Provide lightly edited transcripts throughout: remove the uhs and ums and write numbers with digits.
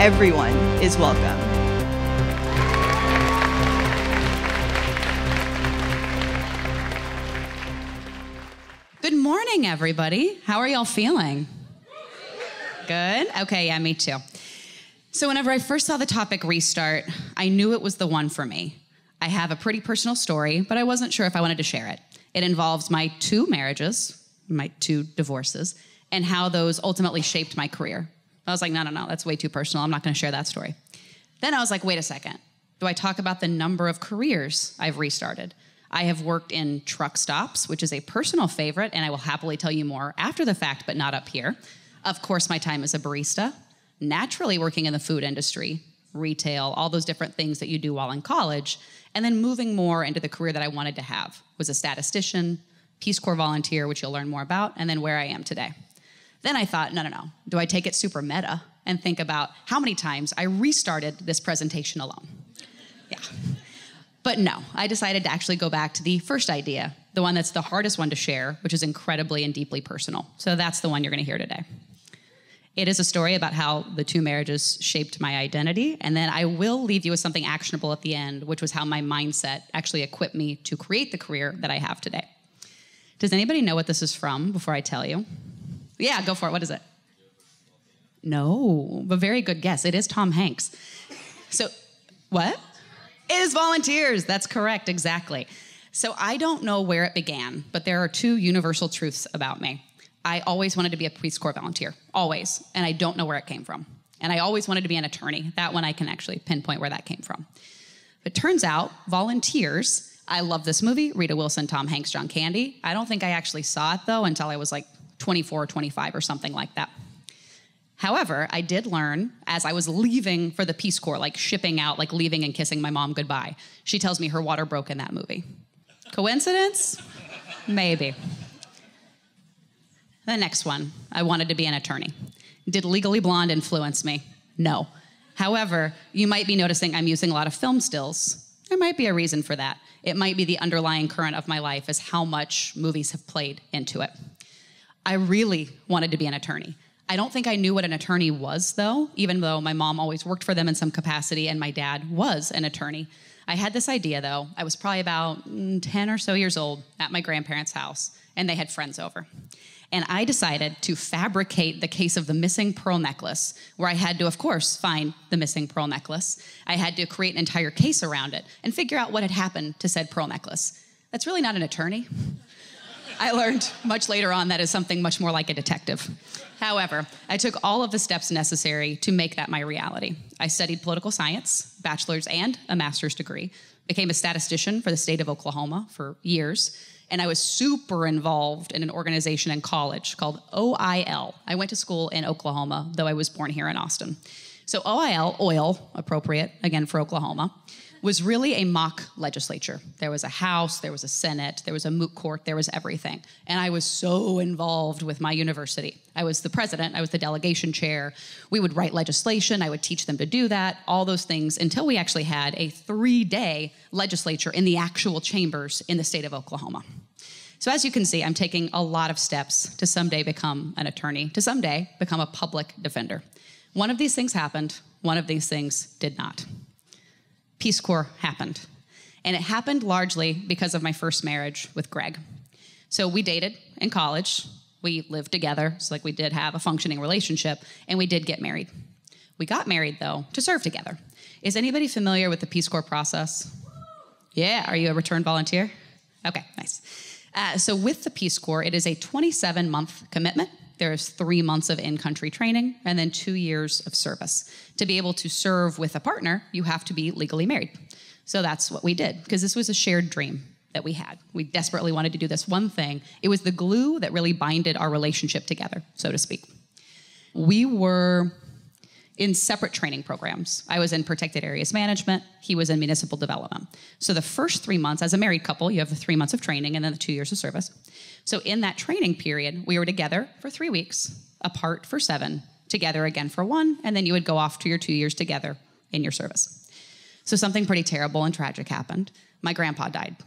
Everyone is welcome. Good morning, everybody. How are y'all feeling? Good? Okay, yeah, me too. So whenever I first saw the topic restart, I knew it was the one for me. I have a pretty personal story, but I wasn't sure if I wanted to share it. It involves my 2 marriages, my 2 divorces, and how those ultimately shaped my career. I was like, no, that's way too personal. I'm not going to share that story. Then I was like, wait a second. Do I talk about the number of careers I've restarted? I have worked in truck stops, which is a personal favorite, and I will happily tell you more after the fact, but not up here. Of course, my time as a barista, naturally working in the food industry, retail, all those different things that you do while in college, and then moving more into the career that I wanted to have, was a statistician, Peace Corps volunteer, which you'll learn more about, and then where I am today. Then I thought, no. Do I take it super meta and think about how many times I restarted this presentation alone? Yeah. But no, I decided to actually go back to the first idea, the one that's the hardest one to share, which is incredibly and deeply personal. So that's the one you're going to hear today. It is a story about how the 2 marriages shaped my identity, and then I will leave you with something actionable at the end, which was how my mindset actually equipped me to create the career that I have today. Does anybody know what this is from before I tell you? Yeah, go for it. What is it? No, but very good guess. It is Tom Hanks. So, what? It is Volunteers. That's correct, exactly. So I don't know where it began, but there are 2 universal truths about me. I always wanted to be a Peace Corps volunteer, always, and I don't know where it came from. And I always wanted to be an attorney. That one I can actually pinpoint where that came from. It turns out, Volunteers, I love this movie, Rita Wilson, Tom Hanks, John Candy. I don't think I actually saw it, though, until I was like 24 or 25 or something like that. However, I did learn as I was leaving for the Peace Corps, like shipping out, like leaving and kissing my mom goodbye. She tells me her water broke in that movie. Coincidence? Maybe. The next one, I wanted to be an attorney. Did Legally Blonde influence me? No. However, you might be noticing I'm using a lot of film stills. There might be a reason for that. It might be the underlying current of my life is how much movies have played into it. I really wanted to be an attorney. I don't think I knew what an attorney was, though, even though my mom always worked for them in some capacity and my dad was an attorney. I had this idea, though. I was probably about 10 or so years old at my grandparents' house, and they had friends over. And I decided to fabricate the case of the missing pearl necklace, where I had to, of course, find the missing pearl necklace. I had to create an entire case around it and figure out what had happened to said pearl necklace. That's really not an attorney. I learned much later on that is something much more like a detective. However, I took all of the steps necessary to make that my reality. I studied political science, bachelor's and a master's degree, became a statistician for the state of Oklahoma for years, and I was super involved in an organization in college called OIL. I went to school in Oklahoma, though I was born here in Austin. So OIL, oil, appropriate, again for Oklahoma, was really a mock legislature. There was a House, there was a Senate, there was a moot court, there was everything. And I was so involved with my university. I was the president, I was the delegation chair. We would write legislation, I would teach them to do that, all those things, until we actually had a 3-day legislature in the actual chambers in the state of Oklahoma. So as you can see, I'm taking a lot of steps to someday become an attorney, to someday become a public defender. One of these things happened, one of these things did not. Peace Corps happened. And it happened largely because of my first marriage with Greg. So we dated in college. We lived together, so like we did have a functioning relationship, and we did get married. We got married, though, to serve together. Is anybody familiar with the Peace Corps process? Yeah, are you a returned volunteer? Okay, nice. So with the Peace Corps, it is a 27-month commitment. There's 3 months of in-country training and then 2 years of service. To be able to serve with a partner, you have to be legally married. So that's what we did, because this was a shared dream that we had. We desperately wanted to do this one thing. It was the glue that really binded our relationship together, so to speak. We were in separate training programs. I was in protected areas management. He was in municipal development. So the first 3 months, as a married couple, you have the 3 months of training and then the 2 years of service. So in that training period, we were together for 3 weeks, apart for 7, together again for 1, and then you would go off to your 2 years together in your service. So something pretty terrible and tragic happened. My grandpa died,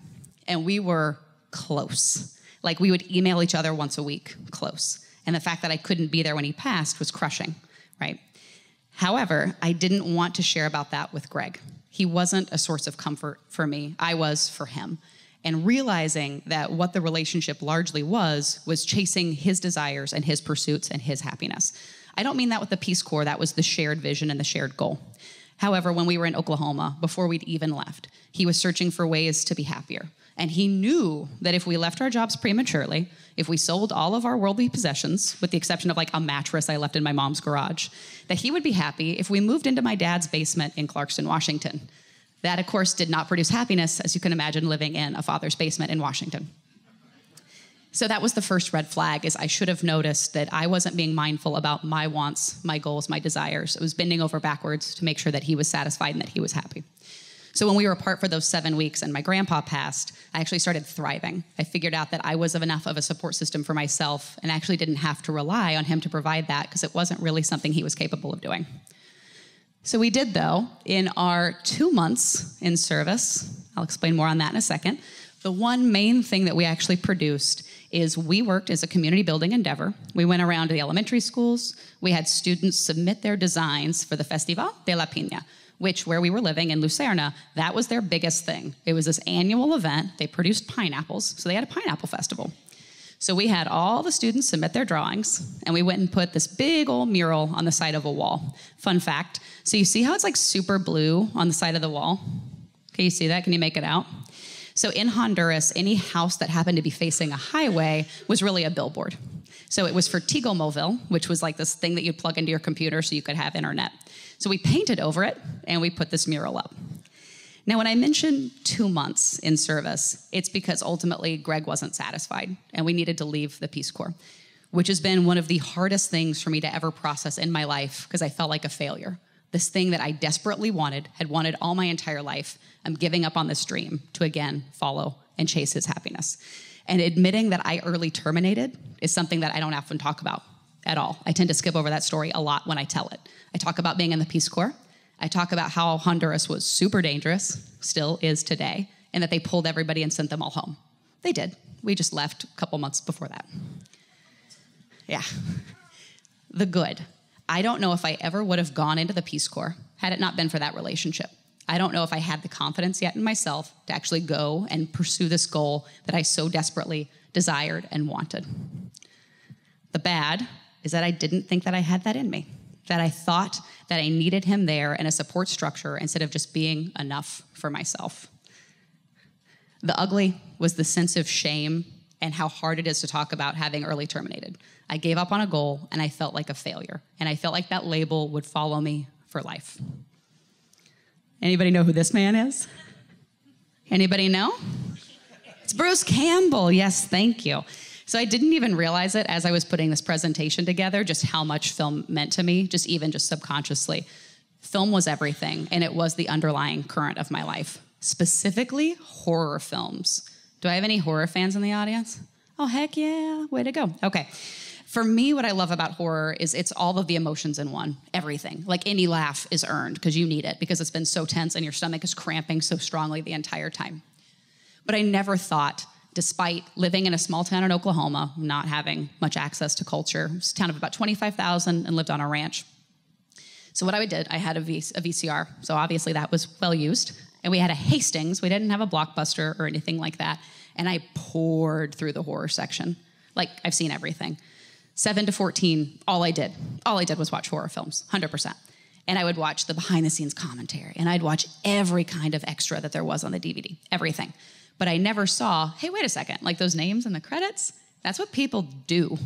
and we were close. Like, we would email each other once a week, close. And the fact that I couldn't be there when he passed was crushing, right? However, I didn't want to share about that with Greg. He wasn't a source of comfort for me. I was for him. And realizing that what the relationship largely was chasing his desires and his pursuits and his happiness. I don't mean that with the Peace Corps. That was the shared vision and the shared goal. However, when we were in Oklahoma, before we'd even left, he was searching for ways to be happier. And he knew that if we left our jobs prematurely, if we sold all of our worldly possessions, with the exception of like a mattress I left in my mom's garage, that he would be happy if we moved into my dad's basement in Clarkston, Washington. That, of course, did not produce happiness, as you can imagine, living in a father's basement in Washington. So that was the first red flag, is I should have noticed that I wasn't being mindful about my wants, my goals, my desires. I was bending over backwards to make sure that he was satisfied and that he was happy. So when we were apart for those 7 weeks and my grandpa passed, I actually started thriving. I figured out that I was enough of a support system for myself and actually didn't have to rely on him to provide that because it wasn't really something he was capable of doing. So we did, though, in our 2 months in service. I'll explain more on that in a second. The one main thing that we actually produced is we worked as a community building endeavor. We went around to the elementary schools. We had students submit their designs for the Festival de la Piña, which, where we were living in Lucerna, that was their biggest thing. It was this annual event. They produced pineapples, so they had a pineapple festival. So we had all the students submit their drawings, and we went and put this big old mural on the side of a wall. Fun fact, so you see how it's like super blue on the side of the wall? Can you see that? Can you make it out? So in Honduras, any house that happened to be facing a highway was really a billboard. So it was for Tigo Mobile, which was like this thing that you'd plug into your computer so you could have internet. So we painted over it, and we put this mural up. Now, when I mentioned 2 months in service, it's because ultimately Greg wasn't satisfied, and we needed to leave the Peace Corps, which has been one of the hardest things for me to ever process in my life because I felt like a failure. This thing that I desperately wanted, had wanted all my entire life, I'm giving up on this dream to again follow and chase his happiness. And admitting that I early terminated is something that I don't often talk about at all. I tend to skip over that story a lot when I tell it. I talk about being in the Peace Corps. I talk about how Honduras was super dangerous, still is today, and that they pulled everybody and sent them all home. They did. We just left a couple months before that. Yeah. The good. I don't know if I ever would have gone into the Peace Corps had it not been for that relationship. I don't know if I had the confidence yet in myself to actually go and pursue this goal that I so desperately desired and wanted. The bad is that I didn't think that I had that in me, that I thought that I needed him there in a support structure instead of just being enough for myself. The ugly was the sense of shame and how hard it is to talk about having early terminated. I gave up on a goal, and I felt like a failure, and I felt like that label would follow me for life. Anybody know who this man is? Anybody know? It's Bruce Campbell. Yes, thank you. So I didn't even realize it as I was putting this presentation together, just how much film meant to me, just subconsciously. Film was everything, and it was the underlying current of my life, specifically horror films. Do I have any horror fans in the audience? Oh, heck yeah, way to go. Okay. For me, what I love about horror is it's all of the emotions in one, everything. Like any laugh is earned because you need it, because it's been so tense and your stomach is cramping so strongly the entire time. But I never thought, despite living in a small town in Oklahoma, not having much access to culture, it's a town of about 25,000 and lived on a ranch. So what I did, I had a VCR, so obviously that was well used. And we had a Hastings, we didn't have a Blockbuster or anything like that. And I poured through the horror section. Like, I've seen everything. 7 to 14, all I did was watch horror films, 100%. And I would watch the behind-the-scenes commentary, and I'd watch every kind of extra that there was on the DVD, everything. But I never saw, hey, wait a second, like those names in the credits, that's what people do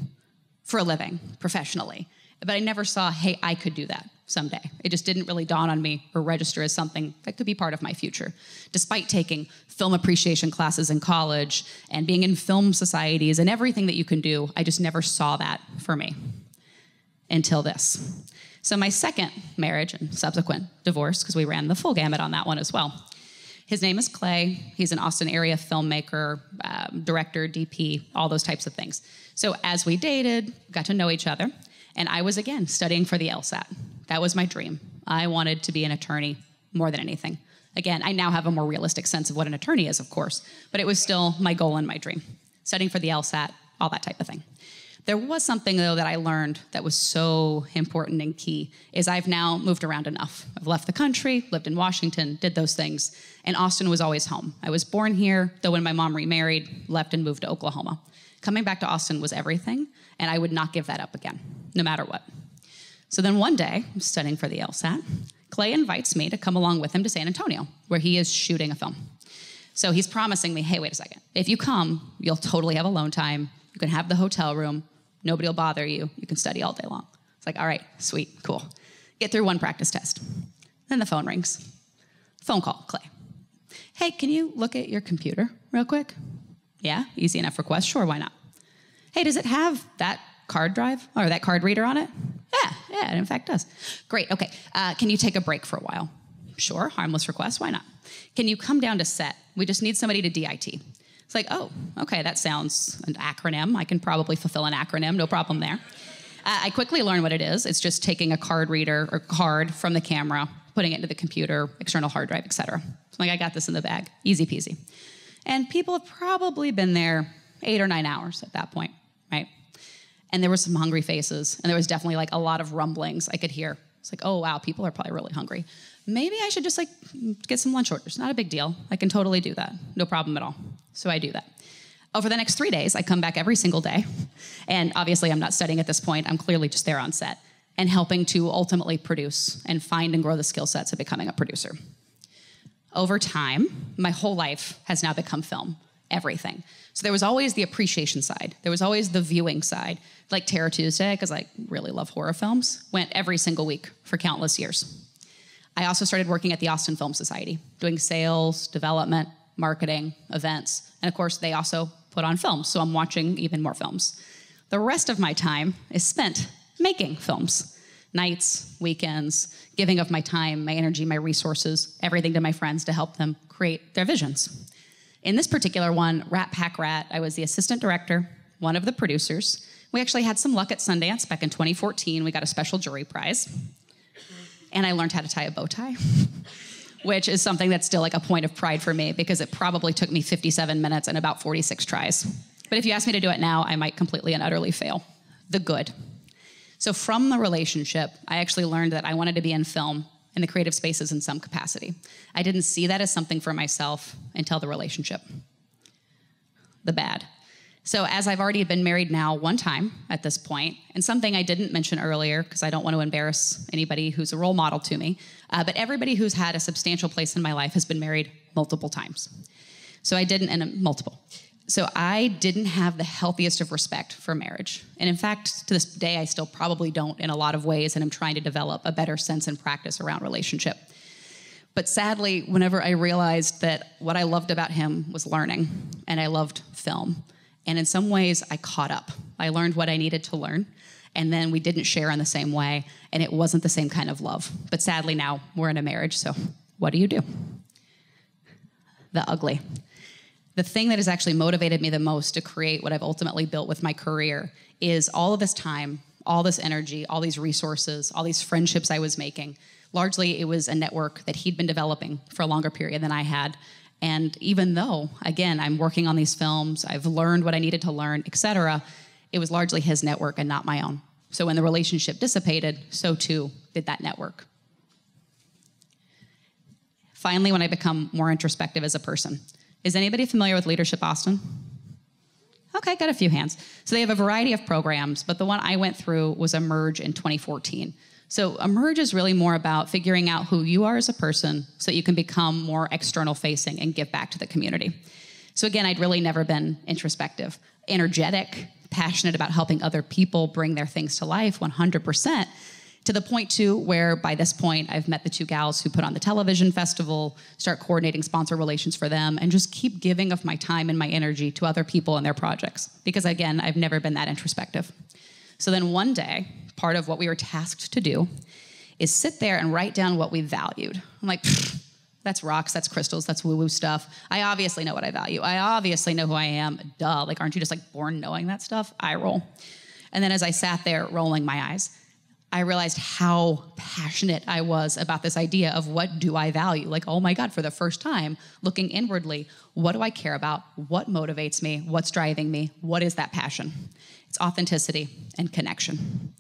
for a living, professionally. But I never saw, hey, I could do that someday. It just didn't really dawn on me or register as something that could be part of my future. Despite taking film appreciation classes in college and being in film societies and everything that you can do, I just never saw that for me until this. So my second marriage and subsequent divorce, because we ran the full gamut on that one as well. His name is Clay. He's an Austin area filmmaker, director, DP, all those types of things. So as we dated, got to know each other, and I was, again, studying for the LSAT. That was my dream. I wanted to be an attorney more than anything. Again, I now have a more realistic sense of what an attorney is, of course, but it was still my goal and my dream. Studying for the LSAT, all that type of thing. There was something, though, that I learned that was so important and key, is I've now moved around enough. I've left the country, lived in Washington, did those things, and Austin was always home. I was born here, though when my mom remarried, left and moved to Oklahoma. Coming back to Austin was everything, and I would not give that up again, no matter what. So then one day, I'm studying for the LSAT, Clay invites me to come along with him to San Antonio, where he is shooting a film. So he's promising me, hey, wait a second. If you come, you'll totally have alone time. You can have the hotel room. Nobody will bother you. You can study all day long. It's like, all right, sweet, cool. Get through one practice test. Then the phone rings. Phone call, Clay. Hey, can you look at your computer real quick? Yeah, easy enough request. Sure, why not? Hey, does it have that card drive or that card reader on it? Yeah, it in fact does. Great, okay. Can you take a break for a while? Sure, harmless request, why not? Can you come down to set? We just need somebody to DIT. It's like, oh, okay, that sounds an acronym. I can probably fulfill an acronym, no problem there. I quickly learned what it is. It's just taking a card reader or card from the camera, putting it into the computer, external hard drive, et cetera. So like, I got this in the bag, easy peasy. And people have probably been there 8 or 9 hours at that point, right? And there were some hungry faces, and there was definitely like a lot of rumblings I could hear. It's like, oh, wow, people are probably really hungry. Maybe I should just like get some lunch orders. Not a big deal. I can totally do that. No problem at all. So I do that. Over the next 3 days, I come back every single day. And obviously I'm not studying at this point. I'm clearly just there on set and helping to ultimately produce and find and grow the skill sets of becoming a producer. Over time, my whole life has now become film, everything. So there was always the appreciation side. There was always the viewing side. Like Terror Tuesday, because I really love horror films, went every single week for countless years. I also started working at the Austin Film Society, doing sales, development, marketing, events, and of course they also put on films, so I'm watching even more films. The rest of my time is spent making films. Nights, weekends, giving of my time, my energy, my resources, everything to my friends to help them create their visions. In this particular one, Rat Pack Rat, I was the assistant director, one of the producers. We actually had some luck at Sundance back in 2014. We got a special jury prize. And I learned how to tie a bow tie, which is something that's still like a point of pride for me because it probably took me 57 minutes and about 46 tries. But if you ask me to do it now, I might completely and utterly fail. The good. So from the relationship, I actually learned that I wanted to be in film in the creative spaces in some capacity. I didn't see that as something for myself until the relationship. The bad. So as I've already been married now one time at this point, and something I didn't mention earlier because I don't want to embarrass anybody who's a role model to me, but everybody who's had a substantial place in my life has been married multiple times. So I didn't have the healthiest of respect for marriage. And in fact, to this day, I still probably don't in a lot of ways, and I'm trying to develop a better sense and practice around relationship. But sadly, whenever I realized that what I loved about him was learning, and I loved film, and in some ways, I caught up. I learned what I needed to learn, and then we didn't share in the same way, and it wasn't the same kind of love. But sadly now, we're in a marriage, so what do you do? The ugly. The thing that has actually motivated me the most to create what I've ultimately built with my career is all of this time, all this energy, all these resources, all these friendships I was making. Largely, it was a network that he'd been developing for a longer period than I had. And even though, again, I'm working on these films, I've learned what I needed to learn, et cetera, it was largely his network and not my own. So when the relationship dissipated, so too did that network. Finally, when I become more introspective as a person. Is anybody familiar with Leadership Austin? Okay, got a few hands. So they have a variety of programs, but the one I went through was Emerge in 2014. So Emerge is really more about figuring out who you are as a person so that you can become more external facing and give back to the community. So again, I'd really never been introspective, energetic, passionate about helping other people bring their things to life 100%, to the point too where by this point I've met the two gals who put on the television festival, start coordinating sponsor relations for them, and just keep giving of my time and my energy to other people and their projects. Because again, I've never been that introspective. So then one day, part of what we were tasked to do is sit there and write down what we valued. I'm like, that's rocks, that's crystals, that's woo-woo stuff. I obviously know what I value. I obviously know who I am. Duh, like aren't you just like born knowing that stuff? I roll. And then as I sat there rolling my eyes, I realized how passionate I was about this idea of what do I value? Like, oh my God, for the first time, looking inwardly, what do I care about? What motivates me? What's driving me? What is that passion? It's It's authenticity and connection.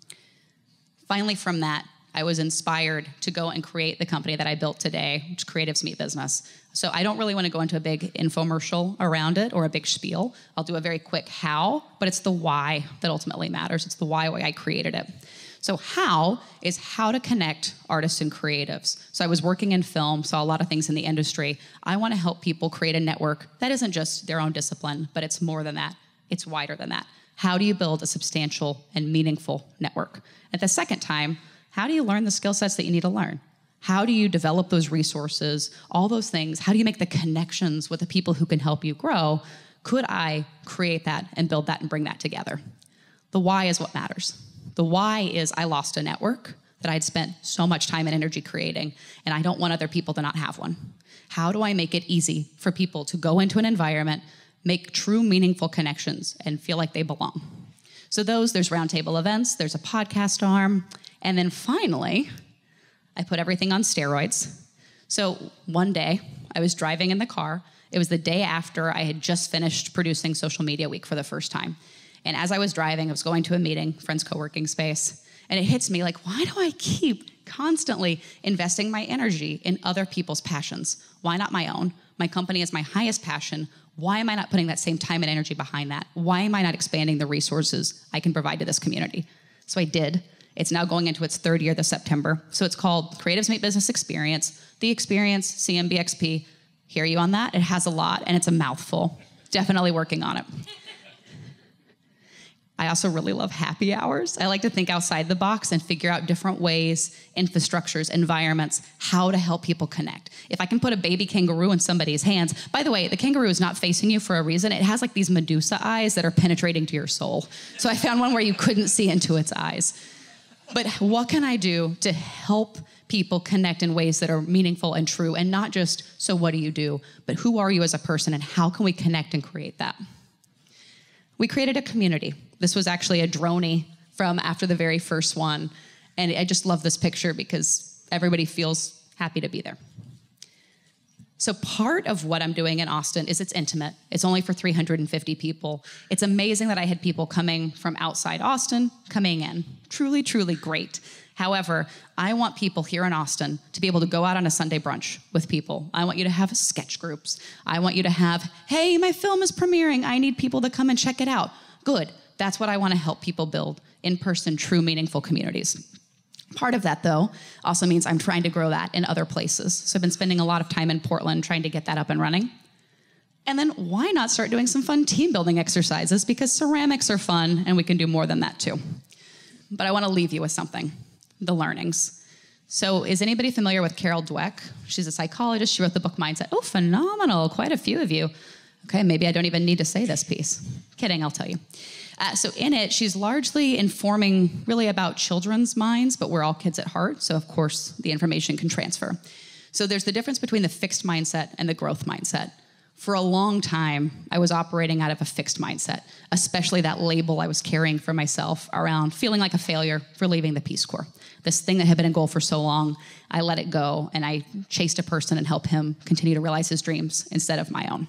Finally, from that, I was inspired to go and create the company that I built today, which is Creatives Meet Business. So I don't really want to go into a big infomercial around it or a big spiel. I'll do a very quick how, but it's the why that ultimately matters. It's the why I created it. So how is how to connect artists and creatives. So I was working in film, saw a lot of things in the industry. I want to help people create a network that isn't just their own discipline, but it's more than that. It's wider than that. How do you build a substantial and meaningful network? At the second time, how do you learn the skill sets that you need to learn? How do you develop those resources, all those things? How do you make the connections with the people who can help you grow? Could I create that and build that and bring that together? The why is what matters. The why is I lost a network that I'd spent so much time and energy creating, and I don't want other people to not have one. How do I make it easy for people to go into an environment, make true meaningful connections, and feel like they belong? So there's roundtable events, there's a podcast arm, and then finally, I put everything on steroids. So one day, I was driving in the car. It was the day after I had just finished producing Social Media Week for the first time. And as I was driving, I was going to a meeting, friend's co-working space, and it hits me like, why do I keep constantly investing my energy in other people's passions? Why not my own? My company is my highest passion. Why am I not putting that same time and energy behind that? Why am I not expanding the resources I can provide to this community? So I did. It's now going into its third year this September. So it's called Creatives Meet Business Experience. The Experience, CMBXP. Hear you on that? It has a lot, and it's a mouthful. Definitely working on it. I also really love happy hours. I like to think outside the box and figure out different ways, infrastructures, environments, how to help people connect. If I can put a baby kangaroo in somebody's hands, by the way, the kangaroo is not facing you for a reason. It has like these Medusa eyes that are penetrating to your soul. So I found one where you couldn't see into its eyes. But what can I do to help people connect in ways that are meaningful and true, and not just, so what do you do, but who are you as a person, and how can we connect and create that? We created a community. This was actually a droney from after the very first one, and I just love this picture because everybody feels happy to be there. So part of what I'm doing in Austin is it's intimate. It's only for 350 people. It's amazing that I had people coming from outside Austin coming in. Truly, truly great. However, I want people here in Austin to be able to go out on a Sunday brunch with people. I want you to have sketch groups. I want you to have, hey, my film is premiering. I need people to come and check it out. Good. That's what I want to help people build, in-person, true, meaningful communities. Part of that, though, also means I'm trying to grow that in other places. So I've been spending a lot of time in Portland trying to get that up and running. And then why not start doing some fun team building exercises, because ceramics are fun and we can do more than that too. But I want to leave you with something, the learnings. So is anybody familiar with Carol Dweck? She's a psychologist. She wrote the book Mindset. Oh, phenomenal. Quite a few of you. Okay, maybe I don't even need to say this piece. Kidding, I'll tell you. So in it, she's largely informing really about children's minds, but we're all kids at heart, so of course the information can transfer. So there's the difference between the fixed mindset and the growth mindset. For a long time, I was operating out of a fixed mindset, especially that label I was carrying for myself around feeling like a failure for leaving the Peace Corps. This thing that had been a goal for so long, I let it go, and I chased a person and helped him continue to realize his dreams instead of my own.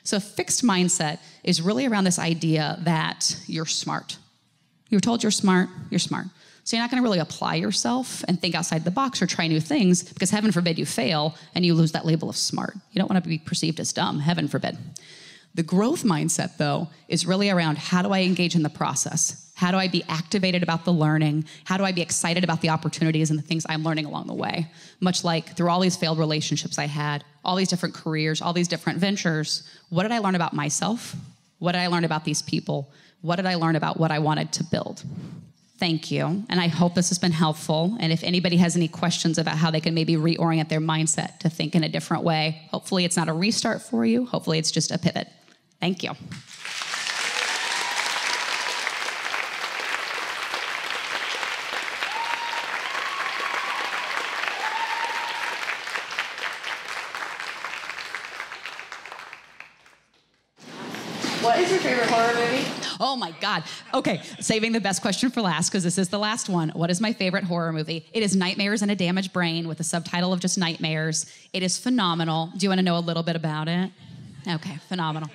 So a fixed mindset is really around this idea that you're smart. You're told you're smart, you're smart. So you're not going to really apply yourself and think outside the box or try new things, because heaven forbid you fail and you lose that label of smart. You don't want to be perceived as dumb, heaven forbid. The growth mindset, though, is really around how do I engage in the process? How do I be activated about the learning? How do I be excited about the opportunities and the things I'm learning along the way? Much like through all these failed relationships I had, all these different careers, all these different ventures, what did I learn about myself? What did I learn about these people? What did I learn about what I wanted to build? Thank you, and I hope this has been helpful. And if anybody has any questions about how they can maybe reorient their mindset to think in a different way, hopefully it's not a restart for you. Hopefully it's just a pivot. Thank you. What is your favorite horror movie? Oh my God. Okay, saving the best question for last, because this is the last one. What is my favorite horror movie? It is Nightmares in a Damaged Brain, with a subtitle of just Nightmares. It is phenomenal. Do you want to know a little bit about it? Okay, phenomenal.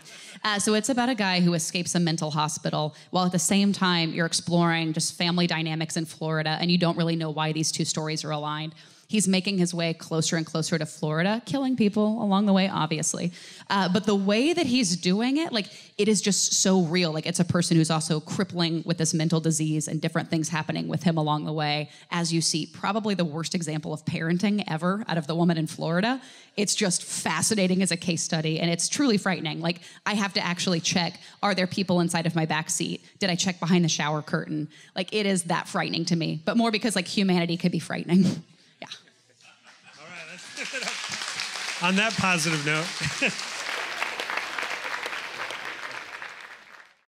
So it's about a guy who escapes a mental hospital while at the same time you're exploring just family dynamics in Florida, and you don't really know why these two stories are aligned. He's making his way closer and closer to Florida, killing people along the way, obviously. But the way that he's doing it, like, it is just so real. Like, it's a person who's also crippling with this mental disease and different things happening with him along the way. As you see, probably the worst example of parenting ever out of The Woman in Florida. It's just fascinating as a case study, and it's truly frightening. Like, I have to actually check, are there people inside of my back seat? Did I check behind the shower curtain? Like, it is that frightening to me, but more because, like, humanity could be frightening. All right, let's give it up. On that positive note.